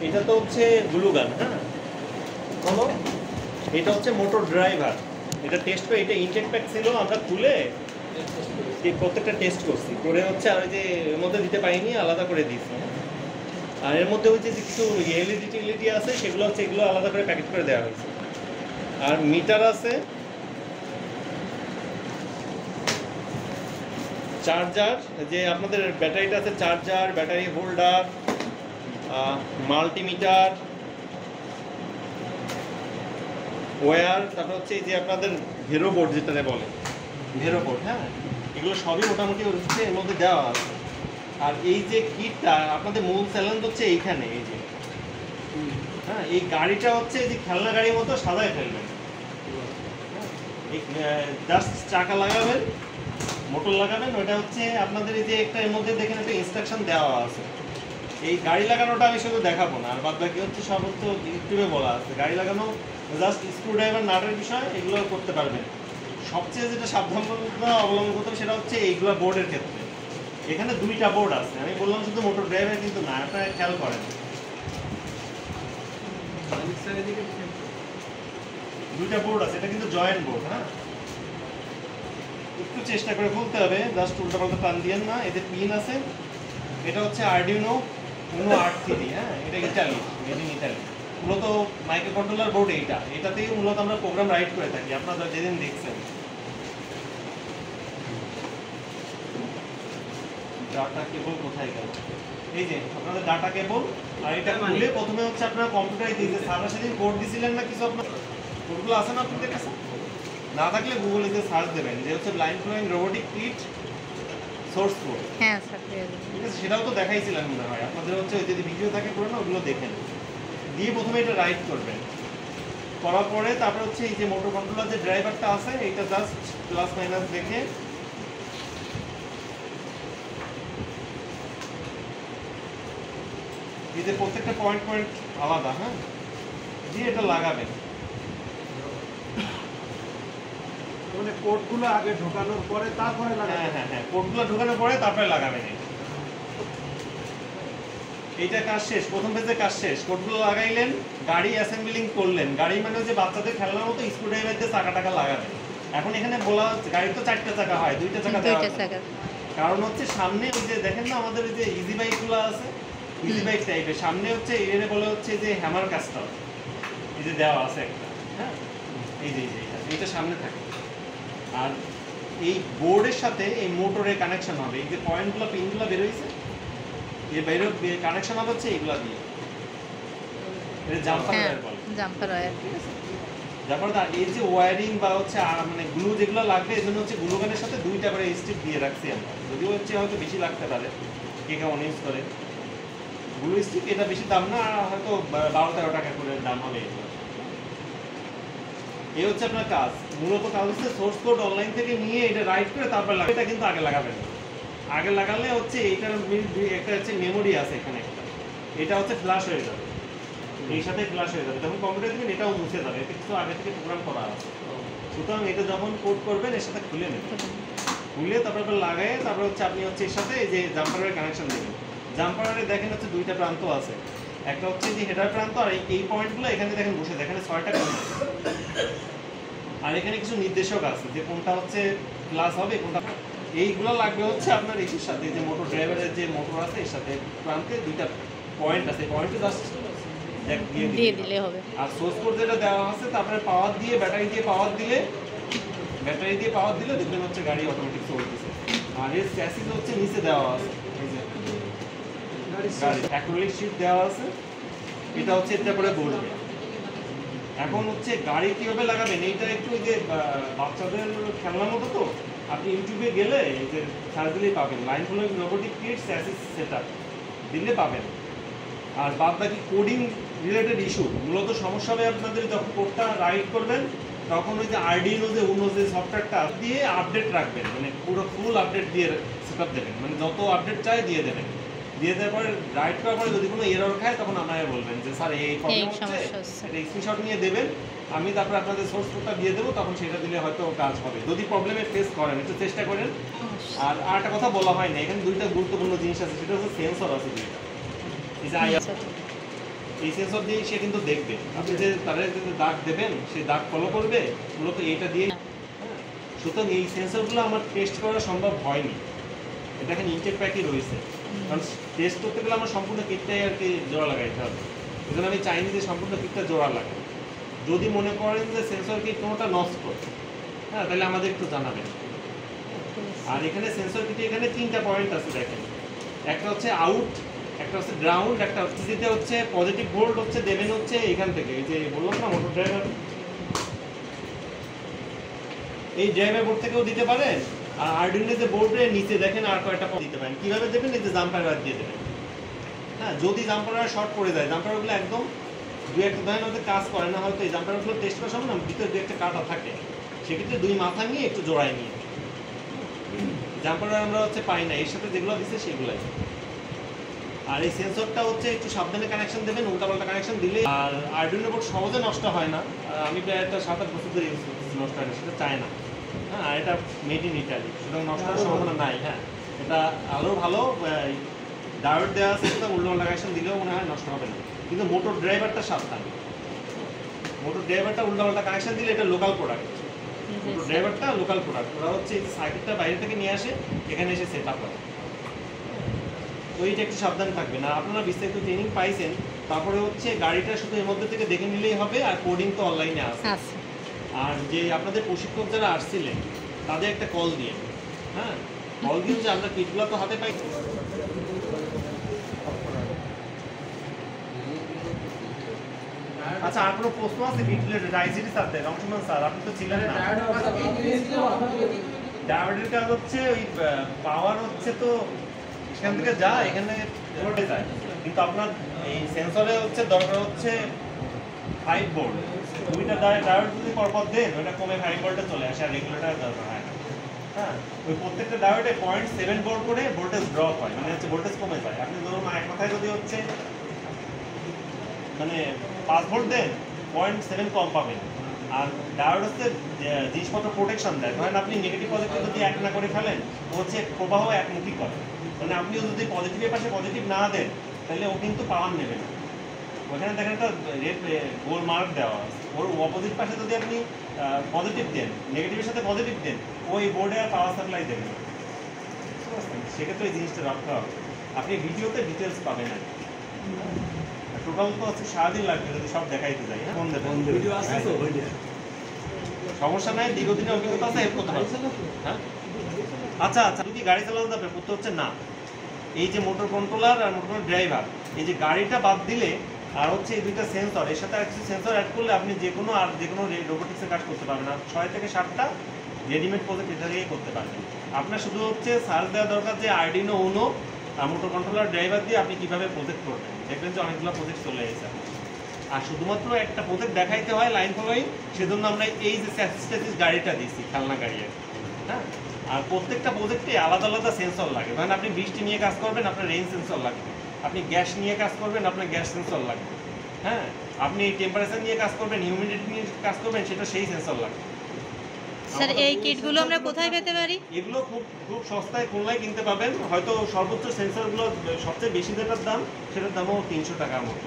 এটা তো হচ্ছে গ্লু গান। হ্যাঁ বলো, এটা হচ্ছে মোটর ড্রাইভার। এটা টেস্ট করে, এটা ইনটেক প্যাক ছিল, আমরা খুলে প্রত্যেকটা টেস্ট করছি, করে হচ্ছে আর ওই যে এর মধ্যে দিতে পারিনি, আলাদা করে দিয়েছি। আর এর মধ্যে হচ্ছে যে কিছু এলইডি টিএলইডি আছে, সেগুলো হচ্ছে এগুলো আলাদা করে প্যাকেট করে দেওয়া হয়েছে। আর মিটার আছে, চার্জার, যে আপনাদের ব্যাটারিটা আছে, charger, battery holder, multimeter, wire, তারপর হচ্ছে এই যে আপনাদের ভেরো বোর্ড যেটাতে বলে, ভেরো বোর্ড। হ্যাঁ, এগুলো সবই মোটামুটি হচ্ছে এর মধ্যে দেওয়া আছে। আর এই যে কিটটা আপনাদের মূল চ্যালেঞ্জ হচ্ছে এইখানে, এই যে হ্যাঁ, এই গাড়িটা হচ্ছে এই যে খেলনা গাড়ির মতো সাজায় ফেলবেন। জাস্ট চাকা লাগাবেন, মোটর লাগাবেন, ওটা হচ্ছে আপনাদের এই যে একটা এর মধ্যে দেখেন একটা ইনস্ট্রাকশন দেওয়া আছে। এই গাড়ি লাগানোটা আমি শুধু দেখাবো না, আর বাদ বাকি হচ্ছে সব হচ্ছে ইউটিউবে বলা আছে। গাড়ি লাগানো জাস্ট স্ক্রু ড্রাইভার নাটের বিষয়, এগুলো করতে পারবেন। সবচেয়ে যেটা সাবধানতা অবলম্বন করতে হবে সেটা হচ্ছে এইগুলো বোর্ডের ক্ষেত্রে। এখানে দুইটা বোর্ড আছে, আমি বললাম শুধু মোটর ড্রাইভার কিন্তু না, আপনারা খেয়াল করেন দুইটা বোর্ড আছে, এটা কিন্তু জয়েন্ট বোর্ড। হ্যাঁ, একটু চেষ্টা করে খুলতে হবে, জাস্ট উল্টা পাল্টা টান দিয়েন না। এতে পিন আছে, এটা হচ্ছে আরডিনো উনো 8 হ্যাঁ, এটা ইটালি, মেড ইন ইটালি। মূলত মাইক্রো কন্ট্রোলার বোর্ড এইটা, এটাতেই মূলত আমরা প্রোগ্রাম রাইট করে থাকি, আপনারা যেদিন দেখছেন। ডাটা কেবল কোথায় গেল? এই যে আপনাদের ডাটা কেবল, আর এটা খুলে প্রথমে হচ্ছে আপনারা কম্পিউটারে দিয়েছে, সারা সেদিন কোড দিছিলেন না কিছু, আপনার কোডগুলো আছে না আপনাদের কাছে? না থাকলে গুগলে যে সার্চ দেবেন যে হচ্ছে blind flowing robotic kit source code. হ্যাঁ স্যার, ঠিক আছে, সেটাও তো দেখাইছিলাম মনে হয় আপনাদের। হচ্ছে যদি ভিডিও থাকে পুরো না, ওগুলো দেখেন, দিয়ে প্রথমে এটা রাইট করবেন। করার পরে তারপরে হচ্ছে এই যে মোটর কন্ট্রোলার যে ড্রাইভারটা আছে, এটা জাস্ট প্লাস মাইনাস দেখে এই যে প্রত্যেকটা পয়েন্ট পয়েন্ট আলাদা, হ্যাঁ, দিয়ে এটা লাগাবেন। মানে কোডগুলো আগে ঢোকানোর পরে তারপরে লাগাবেন। হ্যাঁ হ্যাঁ হ্যাঁ, কোডগুলো ঢোকানোর পরে তারপরে লাগাবেন। এইটা কাজ শেষ, প্রথম ফেজে কাজ শেষ, কোডগুলো লাগাইলেন, গাড়ি অ্যাসেম্বলিং করলেন। গাড়ি মানে হচ্ছে বাচ্চাদের খেলনার মতো স্ক্রু ড্রাইভার দিয়ে চাকা টাকা লাগাবেন। এখন এখানে বলা হচ্ছে গাড়ির তো 4টা চাকা হয়, 2টা চাকা দেওয়া হয়। কারণ হচ্ছে সামনে ওই যে দেখেন না আমাদের ওই যে ইজি বাইকগুলো আছে, ইজি বাইক টাইপের, সামনে হচ্ছে এর বলে হচ্ছে যে হ্যামার কাস্টার, এই যে দেওয়া আছে একটা। হ্যাঁ, এই যে এইটা সামনে থাকে। আর এই বোর্ডের সাথে এই মোটরের কানেকশন হবে, এই যে পয়েন্টগুলো পিনগুলো বের হয়েছে, এই বাইরে কানেকশন হবে হচ্ছে এইগুলা দিয়ে। এটা জাম্পার ওয়্যার বলে, জাম্পার ওয়্যার। ঠিক আছে, জাম্পার। আর এই যে ওয়্যারিং বা হচ্ছে মানে গ্লু যেগুলো লাগবে, এজন্য হচ্ছে গ্লু গানের সাথে 2টা করে স্ট্রিপ দিয়ে রাখছি আমরা, যদিও হচ্ছে হয়তো বেশি লাগতে পারে, কে কেমন ইউজ করে। গ্লু স্ট্রিপ এটা বেশি দাম না, হয়তো 12-13 টাকা করে দাম হবে এগুলো। এই হচ্ছে আপনার কাজ, মূলত কাজ হচ্ছে সোর্স কোড অনলাইন থেকে নিয়ে এটা রাইট করে তারপর লাগাবে। এটা কিন্তু আগে লাগাবেন, আগে লাগালে হচ্ছে এইটার একটা হচ্ছে মেমোরি আছে এখানে একটা, এটা হচ্ছে ফ্ল্যাশ হয়ে যাবে, এই সাথে ফ্ল্যাশ হয়ে যাবে। যখন কম্পিউটার দিবেন এটাও মুছে যাবে, এটা কিছু আগে থেকে প্রোগ্রাম করা আছে। সুতরাং এটা যখন কোড করবেন এর সাথে খুলে নেবেন, খুলে তারপর লাগাই, তারপর হচ্ছে আপনি হচ্ছে এর সাথে এই যে জাম্পারের কানেকশন দেবেন। জাম্পারে দেখেন হচ্ছে 2টা প্রান্ত আছে, একটা হচ্ছে যে হেডার প্রান্ত, আর এই পয়েন্টগুলো এখানে দেখেন বসে, এখানে 6টা প্রান্ত। আর এখানে কিছু নির্দেশক আছে যে কোনটা হচ্ছে ক্লাস হবে, কোনটা। এইগুলো লাগবে হচ্ছে আপনার এর সাথে যে মোটর ড্রাইভারের যে মোটর আছে এর সাথে প্রান্তে 2টা পয়েন্ট আছে, পয়েন্টে জাস্ট দিয়ে দিলে হবে। আর সোর্স কোড যেটা দেওয়া আছে, তারপরে পাওয়ার দিয়ে ব্যাটারি দিয়ে পাওয়ার দিলে, দেখবেন হচ্ছে গাড়ি অটোমেটিক চলতেছে। আর এর চ্যাসিস হচ্ছে নিচে দেওয়া আছে, এই যে গাড়ি অ্যাক্রিলিক শীট দেওয়া আছে, এটা হচ্ছে এটা করে বলবে। এখন হচ্ছে গাড়ি কিভাবে লাগাবেন, এইটা একটু যে বাচ্চাদের খেলনার মতো, তো আপনি ইউটিউবে গেলে এই যে সার্চ দিলেই পাবেন, line flowing robotic kit chassis setup দিলে পাবেন। আর বাদ বাকি কোডিং রিলেটেড ইস্যু, মূলত সমস্যা হবে আপনাদের যখন কোডটা রাইট করবেন, তখন ওই যে আরডিনো যে উনো যে সফটওয়্যারটা দিয়ে আপডেট রাখবেন, মানে পুরো ফুল আপডেট দিয়ে সেটআপ দেবেন, মানে যত আপডেট চাই দিয়ে দেবেন। দিয়ে দেওয়ার পরে রাইট করার পরে যদি কোনো এরর খায় তখন আমাকে বলবেন যে স্যার এই প্রবলেম হচ্ছে, এটা স্ক্রিনশট নিয়ে দেবেন, আমি তারপর আপনাদের সোর্স কোডটা দিয়ে দেবো, তখন সেটা দিলে হয়তো কাজ হবে, যদি প্রবলেমে ফেস করেন, একটু চেষ্টা করেন। আর একটা কথা বলা হয় না, এখানে 2টা গুরুত্বপূর্ণ জিনিস আছে, সেটা হচ্ছে সেন্সর আছে 2টা। এই যে এই সেন্সর দিয়ে সে কিন্তু দেখবে আপনি যে তারের যে দাগ দেবেন সেই দাগ ফলো করবে মূলত এটা দিয়ে। সুতরাং এই সেন্সরগুলো আমার টেস্ট করা সম্ভব হয়নি, এটা এখানে ইনটেক প্যাকই রয়েছে, কারণ টেস্ট করতে গেলে আমার সম্পূর্ণ কিটটাই আর কি জোড়া লাগাইতে হবে। এই জন্য আমি চাইনি যে সম্পূর্ণ কিটটা জোড়া লাগে। যদি মনে করেন যে সেন্সর কিট কোনোটা নষ্ট, হ্যাঁ, তাহলে আমাদের একটু জানাবেন। আর এখানে সেন্সর কিটে এখানে 3টা পয়েন্ট আছে দেখেন, একটা হচ্ছে আউট, একটা হচ্ছে গ্রাউন্ড, একটা যেতে হচ্ছে পজিটিভ ভোল্ট হচ্ছে দেবেন হচ্ছে এখান থেকে, এই যে বললাম না মোটর ড্রাইভার, এই ড্রাইভার বোর্ড থেকেও দিতে পারেন। আর আরডুইনো যে বোর্ডের নিচে দেখেন আর কয়েকটা দিতে পারেন। কিভাবে দেবেন? এই যে জাম্পার ওয়্যার দিয়ে দেবেন। হ্যাঁ, যদি জাম্পার ওয়্যার শর্ট পড়ে যায়, জাম্পার ওয়্যারগুলো একদম দু একটা ধরেন হয়তো কাজ করে না, হয়তো এই জাম্পার ওয়্যারগুলো টেস্ট করার সময় না ভিতরে দু একটা কাটা থাকে, সেক্ষেত্রে 2 মাথা নিয়ে একটু জোড়ায় নিয়ে জাম্পার ওয়্যার আমরা হচ্ছে পাই না, এর সাথে যেগুলো দিচ্ছে সেগুলাই। আর এই সেন্সরটা হচ্ছে একটু সাবধানে কানেকশন দেবেন, উল্টাপাল্টা কানেকশন দিলে। আর আরডুইনো বোর্ড সহজে নষ্ট হয় না, আমি প্রায় একটা 7-8 বছর ধরে ইউজ করতেছি, নষ্ট হয় না, সেটা চায় না। হ্যাঁ, আর এটা মেড ইন ইটালি, সুতরাং নষ্ট হওয়ার সম্ভাবনা নাই। হ্যাঁ, এটা আরও ভালো ডায়োড দেওয়া আছে, সুতরাং উল্টাপাল্টা কানেকশন দিলেও মনে হয় নষ্ট হবে না। কিন্তু মোটর ড্রাইভারটা সাবধান, মোটর ড্রাইভারটা উল্টাপাল্টা কানেকশন দিলে এটা লোকাল প্রোডাক্ট, মোটর ড্রাইভারটা লোকাল প্রোডাক্ট, ওরা হচ্ছে এই সার্কিটটা বাইরে থেকে নিয়ে আসে, এখানে এসে সেট আপ করে। ওইটা একটু সাবধান থাকবেন। আর আপনারা বিস্তারিত ট্রেনিং পাইছেন, তারপরে হচ্ছে গাড়িটা শুধু এর মধ্যে থেকে দেখে নিলেই হবে, আর কোডিং তো অনলাইনে আছে। আর যে আপনাদের প্রশিক্ষক যারা আসছিলেন তাদের একটা কল দিয়ে, হ্যাঁ, কল দিয়ে যে আমরা কিটগুলো তো হাতে পাই। আচ্ছা, আর কোনো প্রশ্ন আছে কিট রিলেটেড? আইসিটি স্যার, রংসমান স্যার, আপনি তো ছিলেন না। ডায়োডের কাজ হচ্ছে ওই পাওয়ার হচ্ছে তো এখান থেকে যায়, এখানে ভোল্টে যায়, কিন্তু আপনার এই সেন্সরে হচ্ছে দরকার হচ্ছে 5 ভোল্ট। 2টা ডায়োড যদি পরপর দেন, ওটা কমে 5 ভোল্টে চলে আসে, আর রেগুলেটর দরকার হয় না। হ্যাঁ, ওই প্রত্যেকটা ডায়োডে 0.7 ভোল্ট করে ভোল্টেজ ড্রপ হয়, মানে হচ্ছে ভোল্টেজ কমে যায়। আপনি ধরুন এক কথায় যদি হচ্ছে মানে 5 ভোল্ট দেন, 0.7 কম পাবেন। আর ডায়োড হচ্ছে জিনিসপত্র প্রোটেকশন দেয়। ধরেন আপনি নেগেটিভ পজিটিভ যদি এক না করে ফেলেন, ও হচ্ছে প্রবাহ একমুখী করে, মানে আপনিও যদি পজিটিভের পাশে পজিটিভ না দেন, তাহলে ও কিন্তু পাওয়ার নেবে না। ওখানে দেখেন একটা রেড গোল মার্ক দেওয়া আছে, ওর অপোজিট পাশে যদি আপনি পজিটিভ দেন, নেগেটিভের সাথে পজিটিভ দেন, ওই বোর্ডে আর পাওয়ার সাপ্লাই দেবে না। সেক্ষেত্রে এই জিনিসটা রাখতে হবে। আপনি ভিডিওতে ডিটেলস পাবেন না, টোটাল তো হচ্ছে সারাদিন লাগবে যদি সব দেখাইতে যাই। হ্যাঁ, ভিডিও আছে তো, সমস্যা নাই, দীর্ঘদিনের অভিজ্ঞতা আছে, হেল্প করতে পারবে। হ্যাঁ, আচ্ছা আচ্ছা, যদি গাড়ি চালানো যাবে করতে হচ্ছে না, এই যে মোটর কন্ট্রোলার আর মোটর ড্রাইভার, এই যে গাড়িটা বাদ দিলে আর হচ্ছে এই 2টা সেন্সর, এর সাথে আর কিছু সেন্সর অ্যাড করলে আপনি যে কোনো রোবোটিক্সের কাজ করতে পারবেন। আর 6 থেকে 7টা রেডিমেড প্রজেক্ট এটা দিয়েই করতে পারবেন। আপনার শুধু হচ্ছে সার্চ দেওয়া দরকার যে আরডুইনো উনো আর মোটর কন্ট্রোলার ড্রাইভার দিয়ে আপনি কীভাবে প্রজেক্ট করবেন, দেখবেন যে অনেকগুলো প্রজেক্ট চলে এসেছে। আর শুধুমাত্র একটা প্রজেক্ট দেখাইতে হয় লাইন ফলোয়িং, সেজন্য আমরা এই যে স্ট্যাটিস গাড়িটা দিয়েছি, খেলনা গাড়ি। হ্যাঁ, আর প্রত্যেকটা প্রজেক্টে আলাদা আলাদা সেন্সর লাগে। ধরেন আপনি বৃষ্টি নিয়ে কাজ করবেন, আপনার রেইন সেন্সর লাগবে। আপনি গ্যাস নিয়ে কাজ করবেন, আপনার গ্যাস সেন্সর লাগবে। হ্যাঁ, আপনি টেম্পারেচার নিয়ে কাজ করবেন, হিউমিডিটি নিয়ে কাজ করবেন, সেটা সেই সেন্সর লাগবে। স্যার, এই কিটগুলো আমরা কোথায় পেতে পারি? এগুলো খুব খুব সস্তায় খুলনায় কিনতে পাবেন। হয়তো সর্বোচ্চ সেন্সরগুলো সবচেয়ে বেশি যেটার দাম, সেটার দামও 300 টাকার মতো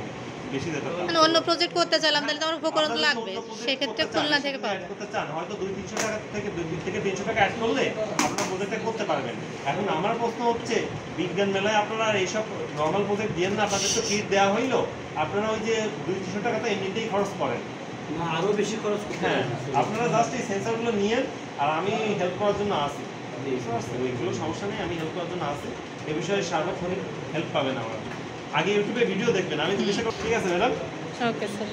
বেশি যেটার দাম। মানে অন্য প্রজেক্ট করতে চাইলাম, তাহলে তো আমার উপকরণ লাগবে, সেক্ষেত্রে খুলনা থেকে পাবো। করতে চান হয়তো 200-300 টাকা থেকে 300 টাকা অ্যাড করলে আপনার প্রজেক্টটা করতে পারবেন। এখন আমার প্রশ্ন হচ্ছে, বিজ্ঞান মেলায় আপনারা এইসব নর্মাল প্রজেক্ট দিয়ে না, আপনাদের তো কিট দেওয়া হইলো, আপনারা ওই যে 200-300 টাকা তো এমনিতেই খরচ করেন, আরো বেশি খরচ করতে হ্যাঁ, আপনারা জাস্ট এই সেন্সরগুলো নিয়েন, আর আমি হেল্প করার জন্য আসি। ওইগুলো সমস্যা নেই, আমি হেল্প করার জন্য আসি। এ বিষয়ে সার্বক্ষণিক হেল্প পাবেন। আমার আগে ইউটিউবে ভিডিও দেখবেন, আমি জিজ্ঞাসা করি। ঠিক আছে ম্যাডাম? Okay sir.